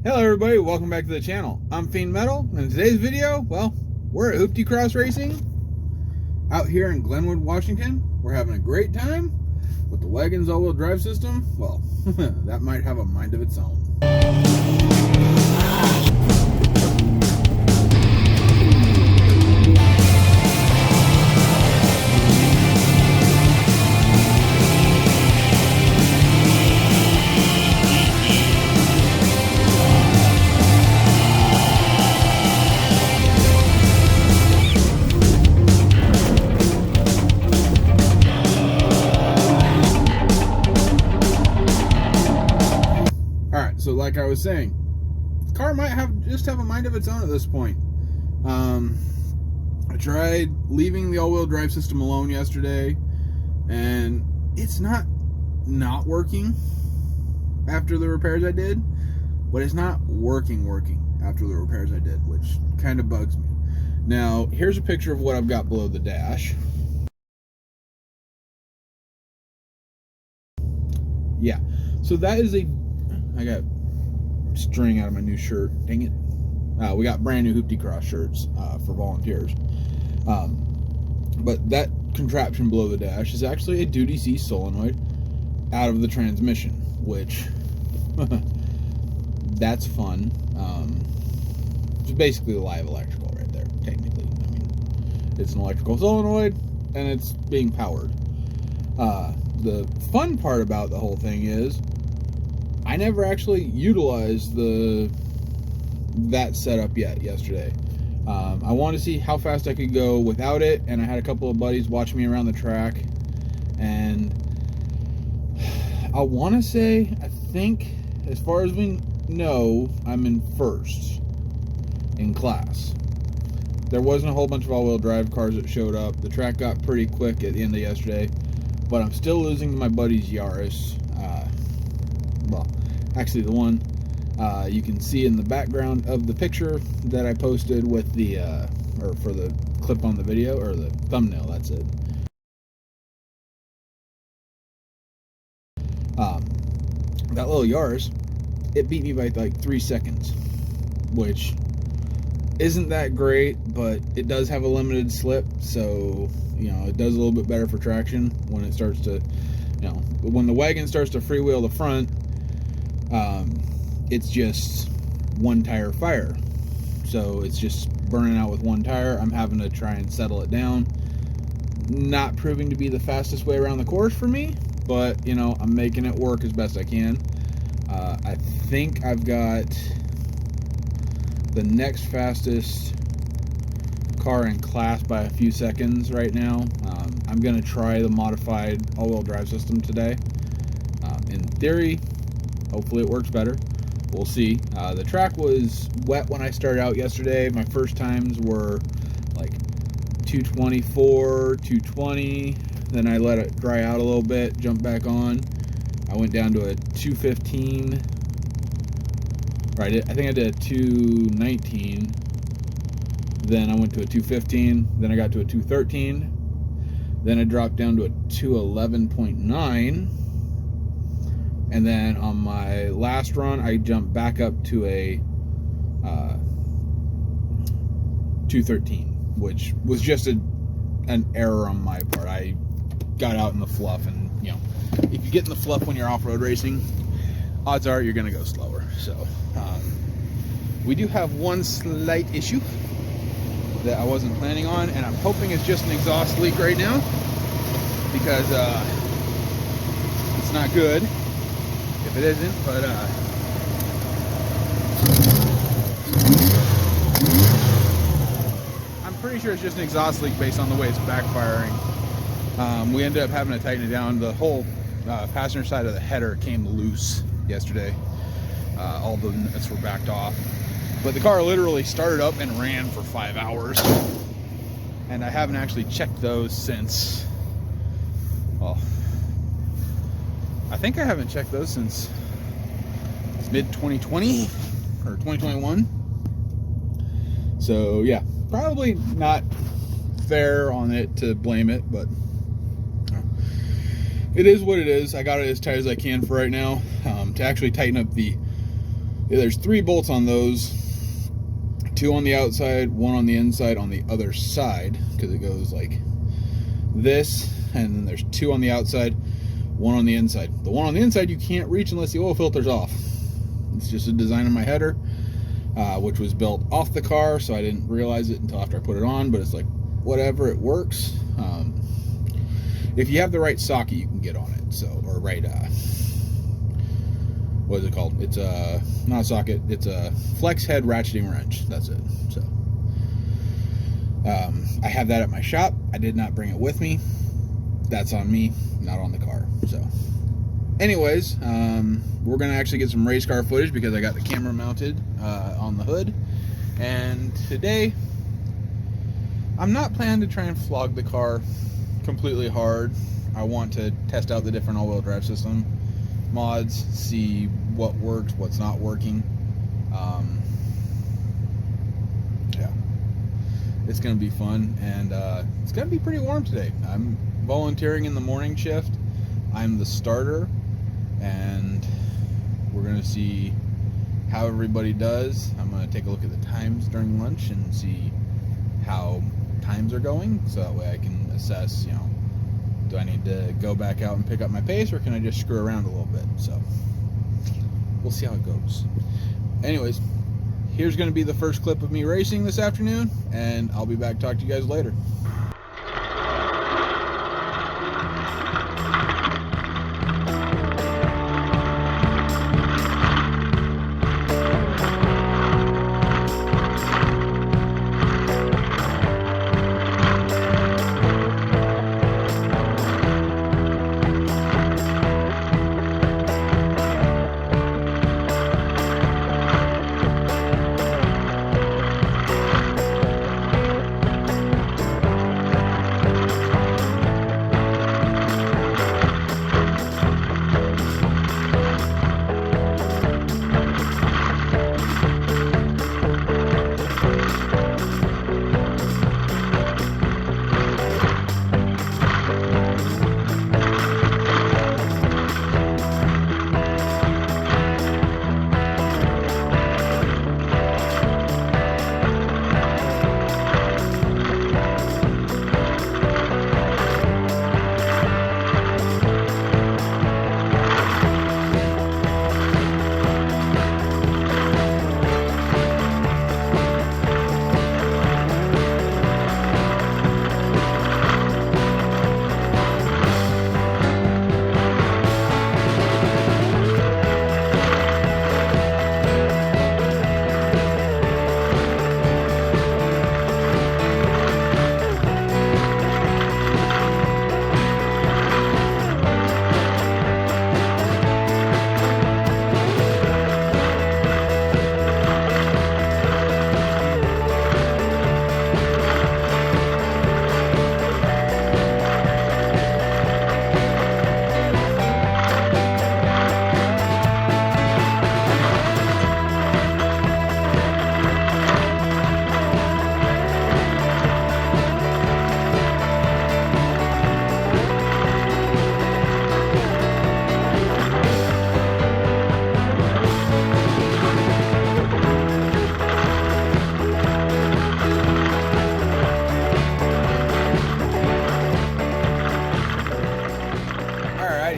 Hello everybody, welcome back to the channel. I'm Fiend Metal, and in today's video, well, we're at Hoopty Cross Racing out here in Glenwood, Washington. We're having a great time with the Wagons all-wheel drive system. Well, that might have a mind of its own. So like I was saying, the car might just have a mind of its own at this point. I tried leaving the all-wheel drive system alone yesterday, and it's not working after the repairs I did, but it's not working after the repairs I did, which kind of bugs me. Now, here's a picture of what I've got below the dash. Yeah, so that is I got string out of my new shirt. Dang it. We got brand new Hoopty Cross shirts for volunteers. But that contraption below the dash is actually a Duty C solenoid out of the transmission, which that's fun. It's basically live electrical right there, technically. I mean, it's an electrical solenoid and it's being powered. The fun part about the whole thing is I never actually utilized that setup yesterday. I wanted to see how fast I could go without it, and I had a couple of buddies watch me around the track, and I want to say, I think, as far as we know, I'm in first in class. There wasn't a whole bunch of all-wheel drive cars that showed up. The track got pretty quick at the end of yesterday, but I'm still losing to my buddy's Yaris. Well, actually the one you can see in the background of the picture that I posted with the or for the clip on the video, or the thumbnail, that's it. That little Yaris, it beat me by like 3 seconds, which isn't that great, but it does have a limited slip, so you know, it does a little bit better for traction when it starts to, you know, when the wagon starts to freewheel the front. It's just one tire fire, so it's just burning out with one tire. I'm having to try and settle it down. Not proving to be the fastest way around the course for me, but you know, I'm making it work as best I can. I think I've got the next fastest car in class by a few seconds right now. I'm gonna try the modified all-wheel drive system today. In theory, hopefully it works better. We'll see. The track was wet when I started out yesterday. My first times were like 224, 220. Then I let it dry out a little bit, jumped back on. I went down to a 215. Right, I think I did a 219. Then I went to a 215. Then I got to a 213. Then I dropped down to a 211.9. And then on my last run, I jumped back up to a 213, which was just an error on my part. I got out in the fluff, and you know, if you get in the fluff when you're off-road racing, odds are you're gonna go slower. So we do have one slight issue that I wasn't planning on, and I'm hoping it's just an exhaust leak right now, because it's not good if it isn't, but I'm pretty sure it's just an exhaust leak based on the way it's backfiring. We ended up having to tighten it down. The whole passenger side of the header came loose yesterday. All the nuts were backed off, but the car literally started up and ran for 5 hours, and I haven't actually checked those since, well, I think I haven't checked those since mid-2020 or 2021. So yeah, probably not fair on it to blame it, but it is what it is. I got it as tight as I can for right now. To actually tighten up the There's 3 bolts on those, 2 on the outside, 1 on the inside on the other side, because it goes like this, and then there's 2 on the outside, 1 on the inside. The one on the inside you can't reach unless the oil filter's off. It's just a design on my header, which was built off the car, so I didn't realize it until after I put it on, but it's like, whatever, it works. If you have the right socket, you can get on it. So, or right, what is it called? It's not a socket, it's a flex head ratcheting wrench. That's it. So, I have that at my shop. I did not bring it with me. That's on me, not on the car. So, anyways, we're gonna actually get some race car footage because I got the camera mounted on the hood. And today, I'm not planning to try and flog the car completely hard. I want to test out the different all-wheel drive system mods, see what works, what's not working. Yeah, it's gonna be fun, and it's gonna be pretty warm today. I'm volunteering in the morning shift. I'm the starter, and we're gonna see how everybody does. I'm gonna take a look at the times during lunch and see how times are going, so that way I can assess, you know, do I need to go back out and pick up my pace, or can I just screw around a little bit? So we'll see how it goes. Anyways, here's going to be the first clip of me racing this afternoon, and I'll be back to talk to you guys later.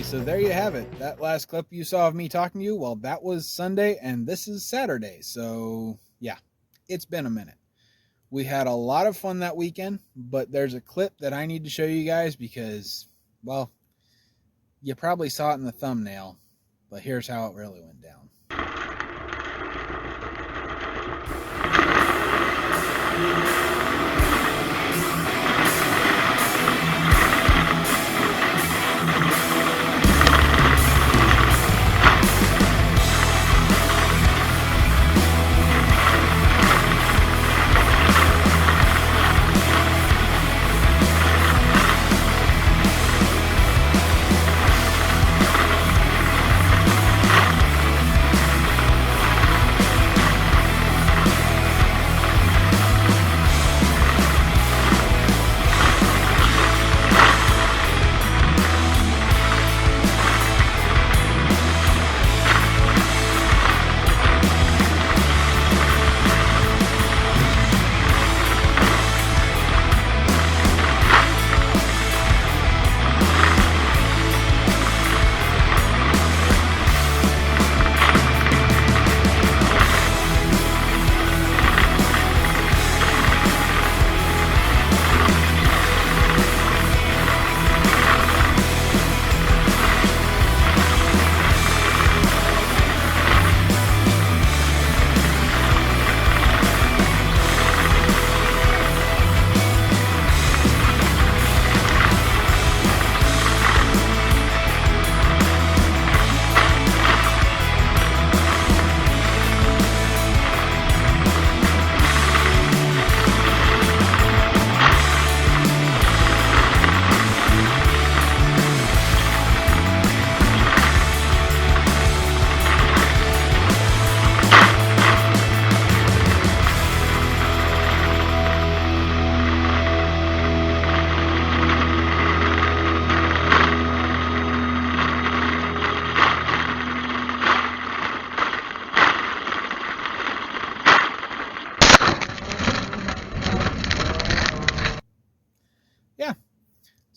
So there you have it. That last clip you saw of me talking to you, well, that was Sunday, and this is Saturday. So, yeah, it's been a minute. We had a lot of fun that weekend, but there's a clip that I need to show you guys because, well, you probably saw it in the thumbnail, but here's how it really went down.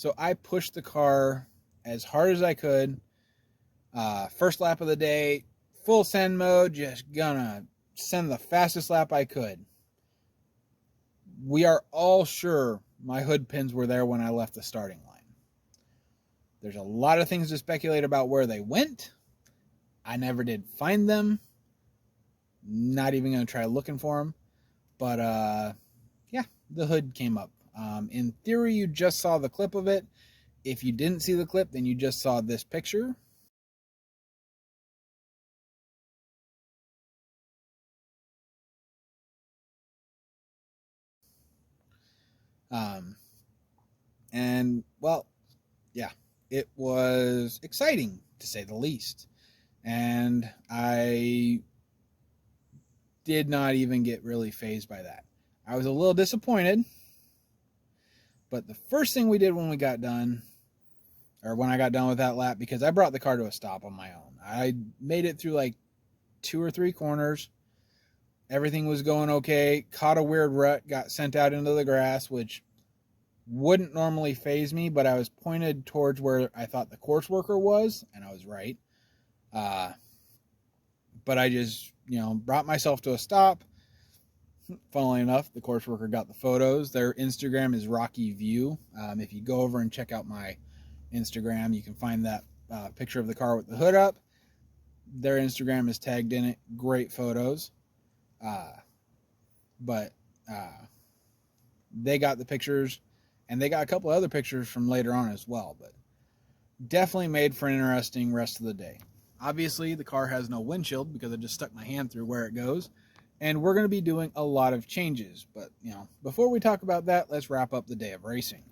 So I pushed the car as hard as I could. First lap of the day, full send mode, just gonna send the fastest lap I could. We are all sure my hood pins were there when I left the starting line. There's a lot of things to speculate about where they went. I never did find them. Not even going to try looking for them. But, yeah, the hood came up. In theory, you just saw the clip of it. If you didn't see the clip, then you just saw this picture. And, well, yeah, it was exciting, to say the least. And I did not even get really fazed by that. I was a little disappointed. But the first thing we did when we got done, or when I got done with that lap, because I brought the car to a stop on my own. I made it through like 2 or 3 corners. Everything was going okay. Caught a weird rut, got sent out into the grass, which wouldn't normally faze me, but I was pointed towards where I thought the course worker was, and I was right. But I just, brought myself to a stop. Funnily enough, the course worker got the photos. Their Instagram is Rocky View. If you go over and check out my Instagram, you can find that picture of the car with the hood up. Their Instagram is tagged in it. Great photos. But they got the pictures, and they got a couple other pictures from later on as well. But definitely made for an interesting rest of the day. Obviously, the car has no windshield because I just stuck my hand through where it goes. And we're going to be doing a lot of changes. But, before we talk about that, let's wrap up the day of racing.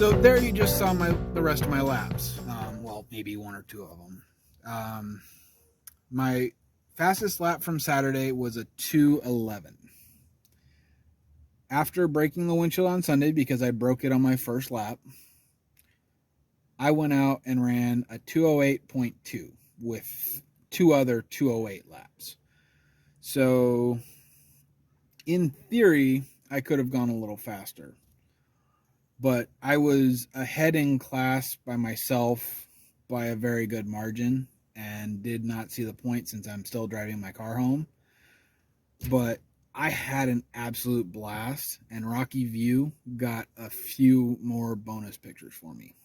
So there you just saw the rest of my laps. Well, maybe one or two of them. My fastest lap from Saturday was a 2:11. After breaking the windshield on Sunday, because I broke it on my first lap, I went out and ran a 2:08.2 with two other 2:08 laps. So in theory, I could have gone a little faster. But I was ahead in class by myself by a very good margin and did not see the point since I'm still driving my car home. But I had an absolute blast, and Rocky View got a few more bonus pictures for me.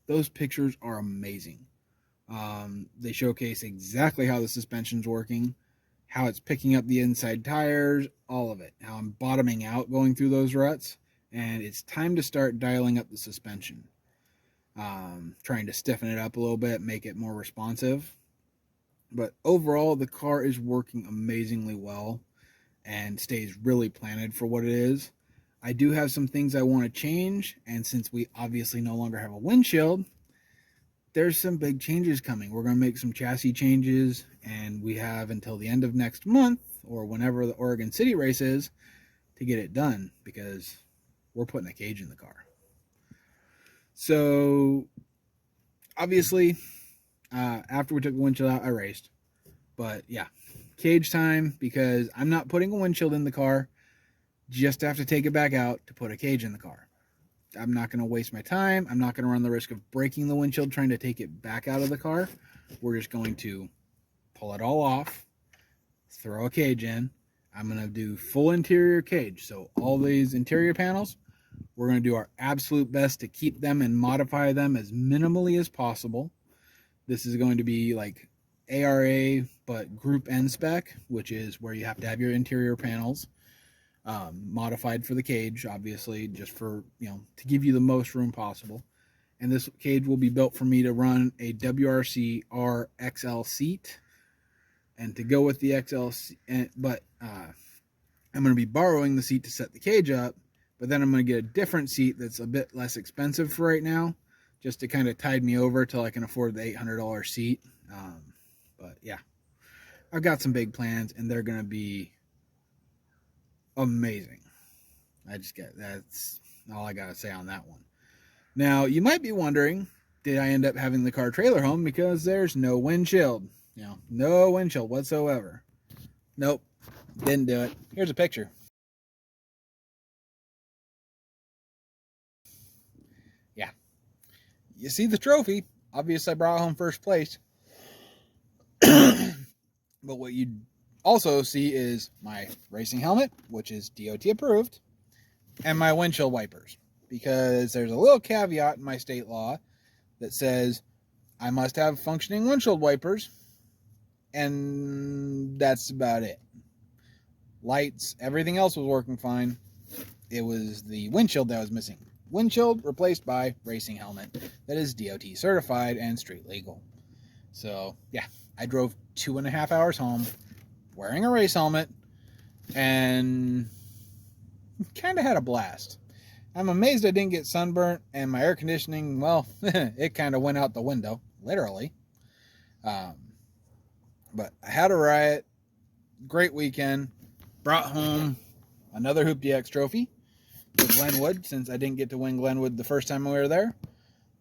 Those pictures are amazing. They showcase exactly how the suspension's working, how it's picking up the inside tires, all of it, how I'm bottoming out going through those ruts, and it's time to start dialing up the suspension. Trying to stiffen it up a little bit, make it more responsive. But overall, the car is working amazingly well and stays really planted for what it is. I do have some things I want to change, and since we obviously no longer have a windshield, there's some big changes coming. We're going to make some chassis changes, and we have until the end of next month, or whenever the Oregon City race is, to get it done, because we're putting a cage in the car. So, obviously, after we took the windshield out, I raced. But, yeah, cage time, because I'm not putting a windshield in the car. Just have to take it back out to put a cage in the car. I'm not going to waste my time. I'm not going to run the risk of breaking the windshield trying to take it back out of the car. We're just going to pull it all off, throw a cage in. I'm going to do full interior cage. So all these interior panels, we're going to do our absolute best to keep them and modify them as minimally as possible. This is going to be like ARA, but Group N spec, which is where you have to have your interior panels modified for the cage, obviously, just for, to give you the most room possible. And this cage will be built for me to run a WRC R XL seat. And to go with the XL, but I'm going to be borrowing the seat to set the cage up, but then I'm going to get a different seat that's a bit less expensive for right now, just to kind of tide me over till I can afford the $800 seat. But yeah, I've got some big plans, and they're going to be amazing. That's all I gotta say on that one. Now, you might be wondering, did I end up having the car trailer home because there's no windshield? No windshield whatsoever. Nope, didn't do it. Here's a picture. Yeah, you see the trophy. Obviously, I brought home first place. But what you also see is my racing helmet, which is DOT approved, and my windshield wipers, because there's a little caveat in my state law that says I must have functioning windshield wipers, and that's about it. Lights, everything else was working fine. It was the windshield that was missing. Windshield replaced by racing helmet that is DOT certified and street legal. So yeah, I drove 2.5 hours home wearing a race helmet, and kind of had a blast. I'm amazed I didn't get sunburnt, and my air conditioning, well, it kind of went out the window, literally. But I had a riot, great weekend, brought home another Hoop DX trophy with Glenwood, since I didn't get to win Glenwood the first time we were there.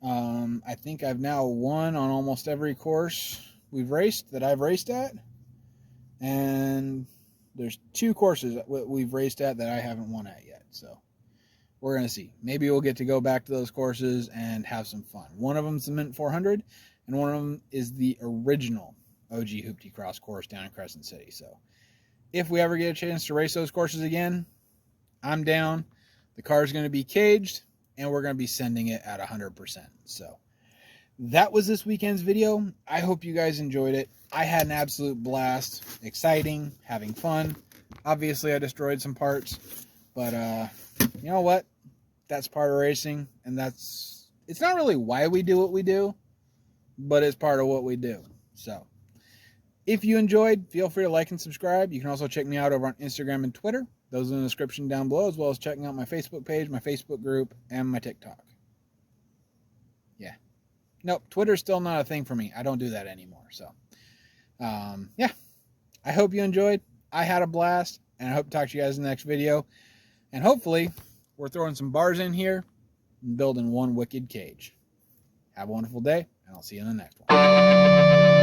I think I've now won on almost every course I've raced at. And there's 2 courses that we've raced at that I haven't won at yet. So we're going to see. Maybe we'll get to go back to those courses and have some fun. One of them's the Mint 400, and one of them is the original OG Hoopty Cross course down in Crescent City. So if we ever get a chance to race those courses again, I'm down. The car's going to be caged, and we're going to be sending it at 100%. So that was this weekend's video. I hope you guys enjoyed it. I had an absolute blast. Exciting, having fun. Obviously, I destroyed some parts, but you know what? That's part of racing, and it's not really why we do what we do, but it's part of what we do. So if you enjoyed, feel free to like and subscribe. You can also check me out over on Instagram and Twitter. Those are in the description down below, as well as checking out my Facebook page, my Facebook group, and my TikTok. Yeah. Nope, Twitter's still not a thing for me. I don't do that anymore. So, yeah. I hope you enjoyed. I had a blast, and I hope to talk to you guys in the next video. And hopefully, we're throwing some bars in here and building one wicked cage. Have a wonderful day, and I'll see you in the next one.